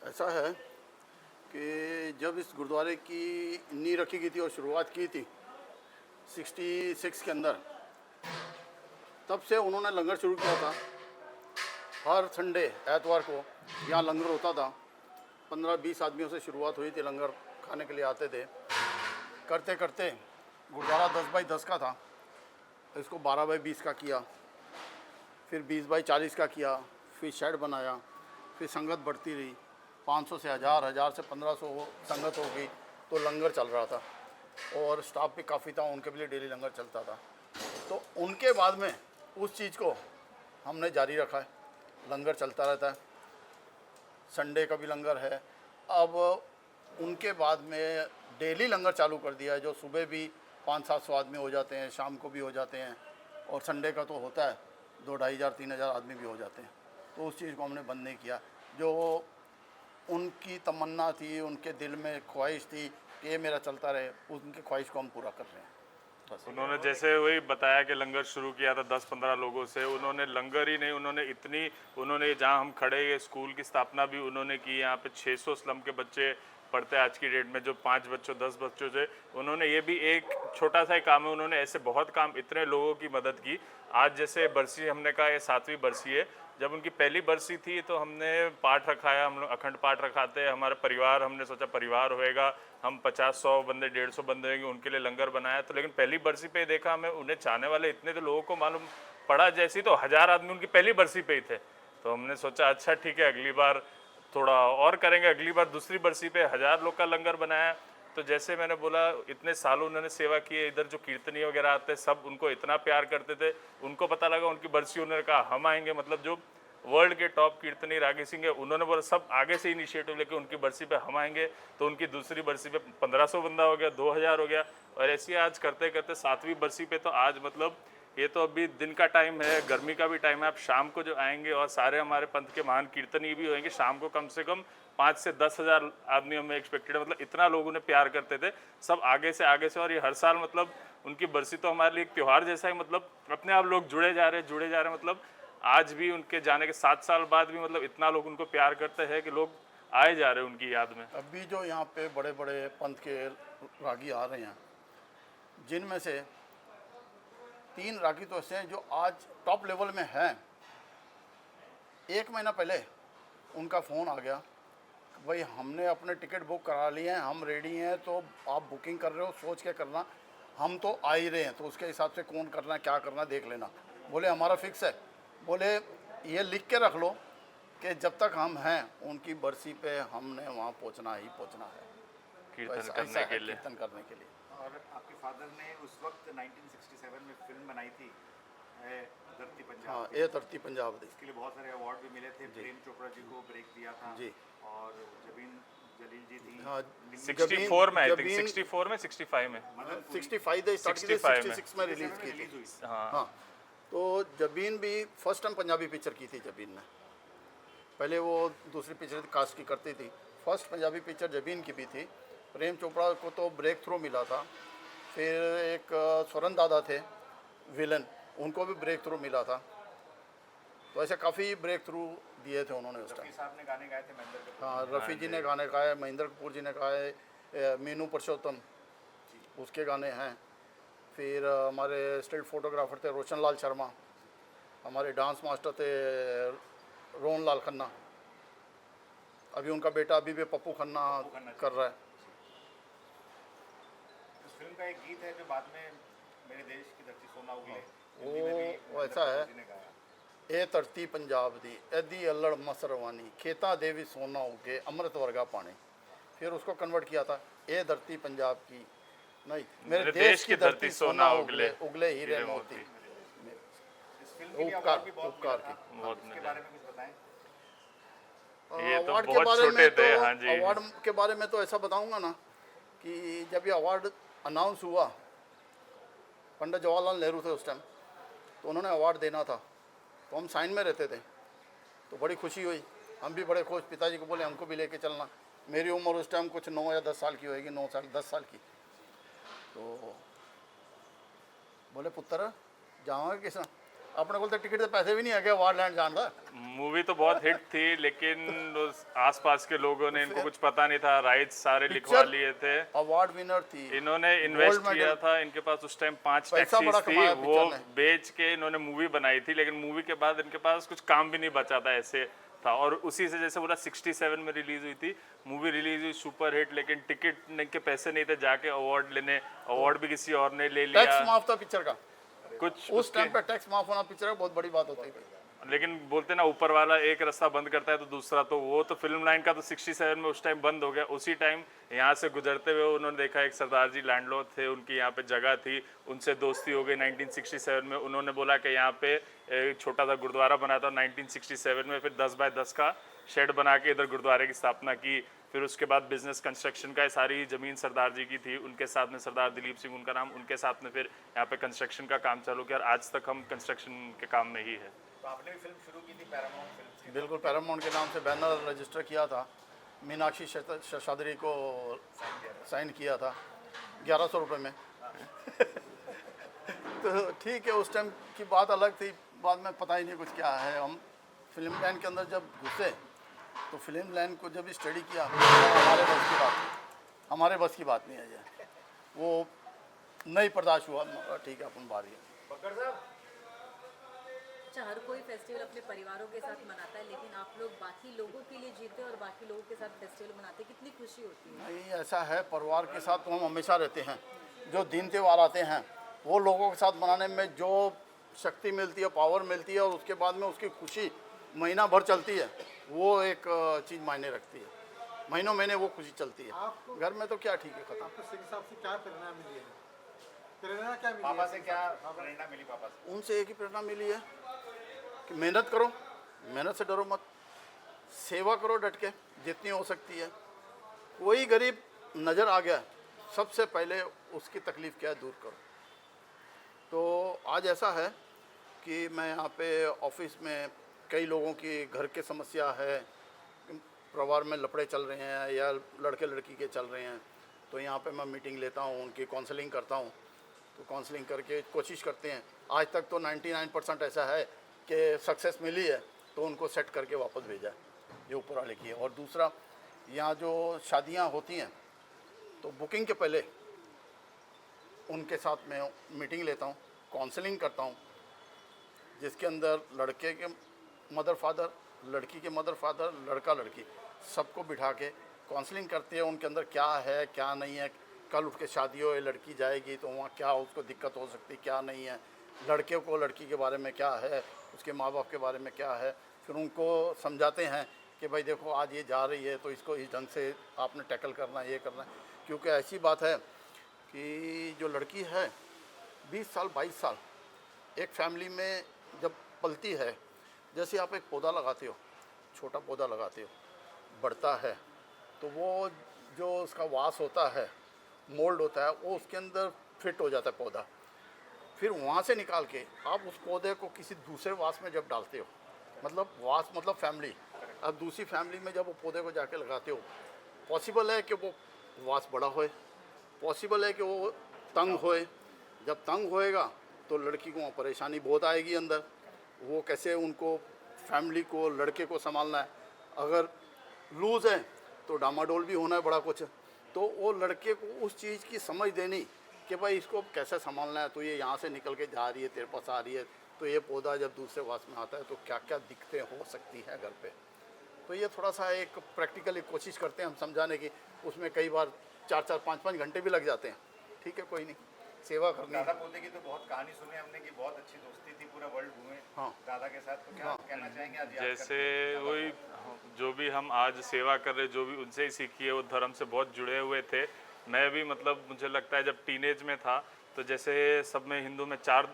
ऐसा है कि जब इस गुरुद्वारे की नींव रखी गई थी और शुरुआत की थी 66 के अंदर, तब से उन्होंने लंगर शुरू किया था। हर संडे एतवार को यहाँ लंगर होता था। 15-20 आदमियों से शुरुआत हुई थी, लंगर खाने के लिए आते थे। करते करते गुरुद्वारा 10x10 का था, इसको 12x20 का किया, फिर 20x40 का किया, फिर शेड बनाया, फिर संगत बढ़ती रही। 500 से 1000, 1000 से 1500 संगत हो गई तो लंगर चल रहा था और स्टाफ भी काफ़ी था, उनके लिए डेली लंगर चलता था। तो उनके बाद में उस चीज़ को हमने जारी रखा है, लंगर चलता रहता है। संडे का भी लंगर है। अब उनके बाद में डेली लंगर चालू कर दिया है, जो सुबह भी 500-700 आदमी हो जाते हैं, शाम को भी हो जाते हैं, और संडे का तो होता है 2,500-3,000 आदमी भी हो जाते हैं। तो उस चीज़ को हमने बंद नहीं किया। जो उनकी तमन्ना थी, उनके दिल में ख्वाहिश थी कि ये मेरा चलता रहे, उनकी ख्वाहिश को हम पूरा कर रहे हैं। बस उन्होंने जैसे वही बताया कि लंगर शुरू किया था 10-15 लोगों से। उन्होंने लंगर ही नहीं, उन्होंने जहाँ हम खड़े ये स्कूल की स्थापना भी उन्होंने की। यहाँ पे 600 स्लम के बच्चे पढ़ते हैं आज की डेट में, जो 5 बच्चों 10 बच्चों से उन्होंने, ये भी एक छोटा सा ही काम है, उन्होंने ऐसे बहुत काम, इतने लोगों की मदद की। आज जैसे बरसी, हमने कहा ये 7वीं बरसी है। जब उनकी पहली बरसी थी तो हमने पाठ रखाया, हम लोग अखंड पाठ रखाते हैं। हमारा परिवार, हमने सोचा परिवार होएगा, हम 50-100 बंदे 150 बंदे होंगे, उनके लिए लंगर बनाया। तो लेकिन पहली बरसी पे देखा हमें, उन्हें चाहने वाले इतने, तो लोगों को मालूम पड़ा जैसी तो 1000 आदमी उनकी पहली बरसी पे ही थे। तो हमने सोचा अच्छा ठीक है, अगली बार थोड़ा और करेंगे। अगली बार दूसरी बरसी पे 1000 लोग का लंगर बनाया। तो जैसे मैंने बोला, इतने सालों उन्होंने सेवा की है। इधर जो कीर्तनी वगैरह आते सब उनको इतना प्यार करते थे। उनको पता लगा उनकी बरसी, उन्होंने कहा हम आएंगे। मतलब जो वर्ल्ड के टॉप कीर्तनी रागी सिंह है, उन्होंने बोला सब आगे से इनिशिएटिव लेके उनकी बरसी पे हम आएंगे। तो उनकी दूसरी बरसी पे 1500 बंदा हो गया, 2000 हो गया, और ऐसे आज करते करते 7वीं बरसी पे तो आज मतलब ये तो अभी दिन का टाइम है, गर्मी का भी टाइम है। आप शाम को जो आएंगे और सारे हमारे पंथ के महान कीर्तनी भी होंगे, शाम को कम से कम 5 से 10,000 आदमी हमें एक्सपेक्टेड है। मतलब इतना लोगों ने प्यार करते थे सब आगे से। और ये हर साल मतलब उनकी बरसी तो हमारे लिए एक त्यौहार जैसा ही, मतलब अपने आप लोग जुड़े जा रहे। मतलब आज भी उनके जाने के 7 साल बाद भी मतलब इतना लोग उनको प्यार करते हैं कि लोग आए जा रहे हैं उनकी याद में। अभी जो यहाँ पे बड़े बड़े पंथ के रागी आ रहे हैं, जिनमें से 3 रागी तो ऐसे हैं जो आज टॉप लेवल में हैं। 1 महीना पहले उनका फ़ोन आ गया, भाई हमने अपने टिकट बुक करा लिए हैं, हम रेडी हैं, तो आप बुकिंग कर रहे हो सोच के करना, हम तो आ ही रहे हैं, तो उसके हिसाब से कौन करना क्या करना देख लेना। बोले हमारा फिक्स है। बोले ये लिख के रख लो कि जब तक हम हैं उनकी बरसी पे हमने वहाँ पहुँचना ही पहुँचना है, कीर्तन करने के लिए। और आपके फादर ने उस वक्त 1967 में फिल्म बनाई थी ए धरती पंजाब। हाँ, ये धरती पंजाब। इसके लिए बहुत सारे अवार्ड भी मिले थे। प्रेम चोपड़ा जी को ब्रेक दिया था जी, और जबीन जलील जी थी। हाँ, 64 में, आई थिंक 64 में 65 में 66 में रिलीज की थी। हाँ, तो जबीन भी फर्स्ट टाइम पंजाबी पिक्चर की थी जबीन ने। पहले वो दूसरी पिक्चर कास्ट की करती थी, फर्स्ट पंजाबी पिक्चर जबीन की भी थी। प्रेम चोपड़ा को तो ब्रेक थ्रू मिला था। फिर एक स्वरन दादा थे विलन, उनको भी ब्रेक थ्रू मिला था। तो ऐसे काफ़ी ब्रेक थ्रू दिए थे उन्होंने उस टाइम। साहब ने गाने गाए थे महेंद्र कपूर। हाँ, रफ़ी जी ने गाने गाए, महेंद्र कपूर जी ने गाए, मीनू पुरुषोत्तम उसके गाने हैं। फिर हमारे स्टिल फोटोग्राफर थे रोशन लाल शर्मा, हमारे डांस मास्टर थे रोहन लाल खन्ना, अभी उनका बेटा अभी भी पप्पू खन्ना कर रहा है। का एक गीत है जो बाद में मेरे देश की धरती सोना उगले वो हिंदी में भी वैसा है। जी ने गाया। ਇਹ ਧਰਤੀ ਪੰਜਾਬ ਦੀ ਐਦੀ अल्लड़ मसरवानी खेता देवी सोना उगे अमृत वर्गा पानी। फिर उसको कन्वर्ट किया था ये धरती पंजाब की नहीं मेरे देश की धरती सोना उगले उगले हीरे मोती। इस फिल्म के लिए उपकार अवार्ड भी बहुत उपकार मिला की था। बहुत इसके मिला। बारे में कुछ बताएं। ये तो अवार्ड के बहुत बारे में छोटे थे, तो हाँ जी। अवार्ड के बारे में तो ऐसा बताऊंगा ना कि जब ये अवार्ड अनाउंस हुआ पंडित जवाहरलाल नेहरू थे उस टाइम, तो उन्होंने अवार्ड देना था तो हम साइन में रहते थे, तो बड़ी खुशी हुई। हम भी बड़े खुश, पिताजी को बोले हमको भी लेके चलना। मेरी उम्र उस टाइम कुछ 9 या 10 साल की होएगी, 9 साल 10 साल की। तो बोले पुत्र जाओगे किस अपने को तो टिकट के पैसे भी नहीं है कि अवार्ड लैंड जाना। मूवी तो बहुत हिट थी, लेकिन उस आसपास के लोगों ने, इनको कुछ पता नहीं था, राइट्स सारे लिखवा लिए थे। अवार्ड विनर थी, इन्होंने इन्वेस्ट medal। किया था, इनके पास उस टाइम 5 पैसा बड़ा टैक्सीज थी, कमाया वो पिक्चर ने। बेच के इन्होंने मूवी बनाई थी, लेकिन मूवी के बाद इनके पास कुछ काम भी नहीं बचा था, ऐसे था। और उसी से जैसे पूरा 67 में रिलीज हुई थी मूवी, रिलीज हुई सुपर हिट, लेकिन टिकट के पैसे नहीं थे जाके अवार्ड लेने, अवार्ड भी किसी और ने ले लिया। टैक्स माफ था पिक्चर का कुछ उस टाइम पे, टैक्स माफ होना पिक्चर का बहुत बड़ी बात होती है। लेकिन बोलते ना ऊपर वाला एक रास्ता बंद करता है तो दूसरा, तो वो तो फिल्म लाइन का तो 67 में उस टाइम बंद हो गया। उसी टाइम यहाँ से गुजरते हुए उन्होंने देखा एक सरदार जी लैंडलॉर्ड थे, उनकी यहाँ पे जगह थी, उनसे दोस्ती हो गई 1967 में। उन्होंने बोला कि यहाँ पे एक छोटा सा गुरुद्वारा बना था 1967 में, फिर 10 बाय 10 का शेड बना के इधर गुरुद्वारे की स्थापना की। फिर उसके बाद बिजनेस कंस्ट्रक्शन का सारी ज़मीन सरदार जी की थी, उनके साथ में सरदार दिलीप सिंह उनका नाम, उनके साथ में फिर यहाँ पे कंस्ट्रक्शन का काम चालू किया और आज तक हम कंस्ट्रक्शन के काम में ही है। तो आपने भी फिल्म शुरू की थी पैरामाउंट फिल्म। बिल्कुल पैरामाउंट के नाम से बैनर रजिस्टर किया था, मीनाक्षी शेषाद्री को साइन किया था 1100 रुपये में। तो ठीक है, उस टाइम की बात अलग थी, बाद में पता ही नहीं कुछ क्या है। हम फिल्म लाइन के अंदर जब घुसे तो फिल्म लाइन को जब स्टडी किया हमारे बस की बात नहीं है, ये वो नहीं बर्दाश्त हुआ। ठीक है अपन बाहर ही बकर साहब, अच्छा, हर कोई फेस्टिवल अपने परिवारों के साथ मनाता है, लेकिन आप लोग बाकी लोगों के लिए जीते और बाकी लोगों के साथ फेस्टिवल मनाते हैं, कितनी खुशी होती है। नहीं, ऐसा है परिवार के साथ तो हम हमेशा रहते हैं। जो दिन त्यौहार आते हैं वो लोगों के साथ मनाने में जो शक्ति मिलती है, पावर मिलती है, और उसके बाद में उसकी खुशी महीना भर चलती है, वो एक चीज़ मायने रखती है। महीनों महीने वो खुशी चलती है। घर में तो क्या ठीक है, खत्म। आपको सिंह साहब से क्या प्रेरणा मिली है? प्रेरणा क्या मिली पापा है? से क्या प्रेरणा मिली? पापा से उनसे एक ही प्रेरणा मिली है कि मेहनत करो, मेहनत से डरो मत, सेवा करो डट के जितनी हो सकती है। कोई गरीब नज़र आ गया, सबसे पहले उसकी तकलीफ़ क्या है दूर करो। तो आज ऐसा है कि मैं यहाँ पे ऑफिस में कई लोगों की घर के समस्या है, परिवार में लफड़े चल रहे हैं या लड़के लड़की के चल रहे हैं, तो यहाँ पे मैं मीटिंग लेता हूँ, उनकी काउंसलिंग करता हूँ। तो काउंसलिंग करके कोशिश करते हैं। आज तक तो 99% ऐसा है कि सक्सेस मिली है, तो उनको सेट करके वापस भेजा है, ये ऊपर वाले की है। और दूसरा, यहाँ जो शादियाँ होती हैं तो बुकिंग के पहले उनके साथ में मीटिंग लेता हूँ, काउंसलिंग करता हूँ, जिसके अंदर लड़के के मदर फादर, लड़की के मदर फादर, लड़का लड़की सबको बिठा के काउंसलिंग करते हैं। उनके अंदर क्या है क्या नहीं है, कल उठ के शादी हो, लड़की जाएगी तो वहाँ क्या उसको दिक्कत हो सकती क्या नहीं है, लड़के को लड़की के बारे में क्या है, उसके माँ बाप के बारे में क्या है। फिर उनको समझाते हैं कि भाई देखो आज ये जा रही है तो इसको इस ढंग से आपने टैकल करना है, ये करना है। क्योंकि ऐसी बात है कि जो लड़की है 20 साल 22 साल एक फैमिली में जब पलती है, जैसे आप एक पौधा लगाते हो, छोटा पौधा लगाते हो, बढ़ता है, तो वो जो उसका वास होता है, मोल्ड होता है, वो उसके अंदर फिट हो जाता है पौधा। फिर वहाँ से निकाल के आप उस पौधे को किसी दूसरे वास में जब डालते हो, मतलब वास मतलब फैमिली, अब दूसरी फैमिली में जब वो पौधे को जाके लगाते हो, पॉसिबल है कि वो वास बड़ा होए, पॉसिबल है कि वो तंग होए। जब तंग होएगा तो लड़की को वहाँ परेशानी बहुत आएगी अंदर, वो कैसे उनको फैमिली को लड़के को संभालना है। अगर लूज़ है तो डामाडोल भी होना है बड़ा कुछ। तो वो लड़के को उस चीज़ की समझ देनी कि भाई इसको कैसे संभालना है, तो ये यहाँ से निकल के जा रही है, तेरे पास आ रही है, तो ये पौधा जब दूसरे वास में आता है तो क्या क्या दिक्कतें हो सकती हैं घर पे। तो ये थोड़ा सा एक प्रैक्टिकली कोशिश करते हैं हम समझाने की। उसमें कई बार 4-4 5-5 घंटे भी लग जाते हैं, ठीक है कोई नहीं, सेवा करनी दादा है। पोते की तो बहुत कहानी सुनी हमने कि बहुत अच्छी दोस्ती थी, पूरा वर्ल्ड घूमे हाँ। दादा के साथ, तो क्या कहना चाहेंगे आज याद जैसे करके? वही जो भी हम आज सेवा कर रहे, जो भी उनसे ही सीखी है, वो धर्म से बहुत जुड़े हुए थे। मैं भी मतलब मुझे लगता है जब टीनेज में था तो जैसे सब में हिंदू में 4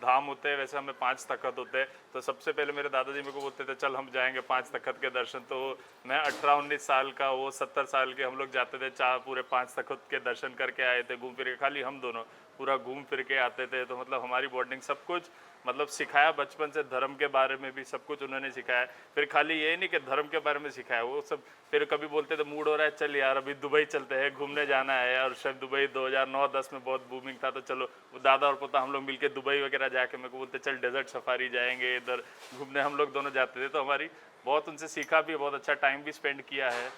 धाम होते हैं, वैसे हमें 5 तख्त होते हैं। तो सबसे पहले मेरे दादाजी मेरे को बोलते थे चल हम जाएंगे 5 तख्त के दर्शन। तो मैं 18-19 साल का, वो 70 साल के, हम लोग जाते थे, पूरे 5 तख्त के दर्शन करके आए थे, घूम फिर के, खाली हम दोनों पूरा घूम फिर के आते थे। तो मतलब हमारी बॉन्डिंग सब कुछ मतलब सिखाया बचपन से, धर्म के बारे में भी सब कुछ उन्होंने सिखाया। फिर खाली ये नहीं कि धर्म के बारे में सिखाया, वो सब फिर कभी बोलते थे मूड हो रहा है चल यार अभी दुबई चलते हैं, घूमने जाना है। और शायद दुबई 2009-10 में बहुत बूमिंग था, तो चलो वो दादा और पोता हम लोग मिलके दुबई वगैरह जाके मेरे को बोलते चल डेजर्ट सफारी जाएंगे, इधर घूमने हम लोग दोनों जाते थे। तो हमारी बहुत उनसे सीखा भी, बहुत अच्छा टाइम भी स्पेंड किया है।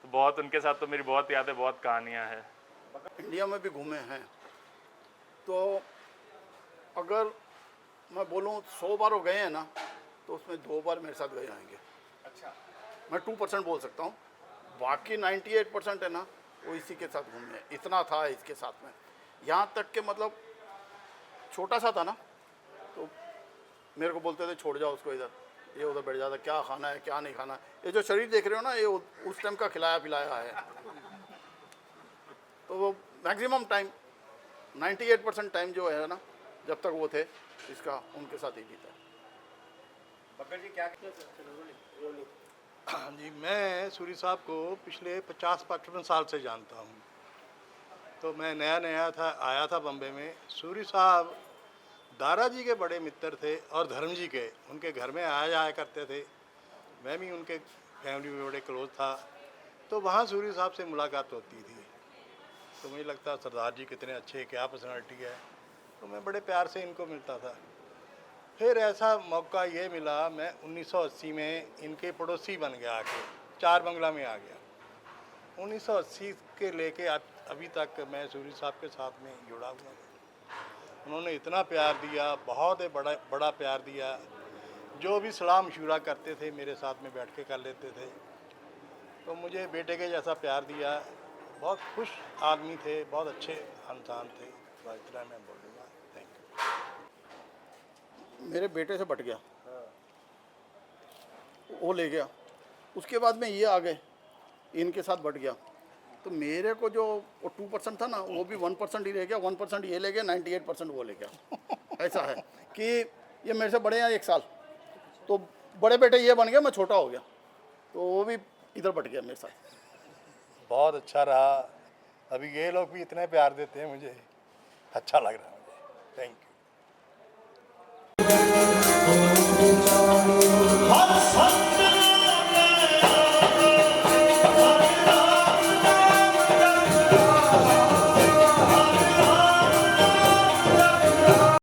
तो बहुत उनके साथ तो मेरी बहुत यादें, बहुत कहानियाँ हैं। इंडिया में भी घूमे हैं, तो अगर मैं बोलूँ 100 बार वो गए हैं ना, तो उसमें 2 बार मेरे साथ गए होंगे। अच्छा, मैं 2% बोल सकता हूँ, बाकी 98% है ना वो इसी के साथ घूमे हैं। इतना था इसके साथ में, यहाँ तक कि मतलब छोटा सा था ना, तो मेरे को बोलते थे छोड़ जाओ उसको इधर, ये उधर बैठ जाता, क्या खाना है क्या नहीं खाना है। ये जो शरीर देख रहे हो ना, ये उस टाइम का खिलाया पिलाया है। तो वो मैक्सिमम टाइम 98% टाइम जो है ना, जब तक वो थे, इसका उनके साथ ही बीता है। बकर जी क्या जी, मैं सूरी साहब को पिछले 50-55 साल से जानता हूँ। तो मैं नया था, आया था बम्बे में। सूरी साहब दारा जी के बड़े मित्र थे और धर्म जी के, उनके घर में आया जाया करते थे। मैं भी उनके फैमिली में बड़े क्लोज था, तो वहाँ सूरी साहब से मुलाकात होती थी। तो मुझे लगता सरदार जी कितने अच्छे, क्या पर्सनालिटी है, तो मैं बड़े प्यार से इनको मिलता था। फिर ऐसा मौका ये मिला, मैं 1980 में इनके पड़ोसी बन गया, आके 4 बंगला में आ गया। 1980 के लेके अभी तक मैं सूरी साहब के साथ में जुड़ा हुआ हूँ। उन्होंने इतना प्यार दिया, बहुत ही बड़ा प्यार दिया। जो भी सलाह मशूरा करते थे मेरे साथ में बैठ के कर लेते थे। तो मुझे बेटे के जैसा प्यार दिया। बहुत खुश आदमी थे, बहुत अच्छे इंसान थे। तो इतना मैं बोलूँगा। Thank you. मेरे बेटे से बट गया, वो ले गया, उसके बाद में ये आ गए, इनके साथ बट गया। तो मेरे को जो वो 2% था ना, वो भी 1% ही रह गया, 1% ये ले गया, 98% वो ले गया। ऐसा है कि ये मेरे से बड़े हैं 1 साल, तो बड़े बेटे ये बन गया, मैं छोटा हो गया, तो वो भी इधर बट गया मेरे साथ। बहुत अच्छा रहा। अभी ये लोग भी इतने प्यार देते हैं मुझे, अच्छा लग रहा है मुझे। Thank you.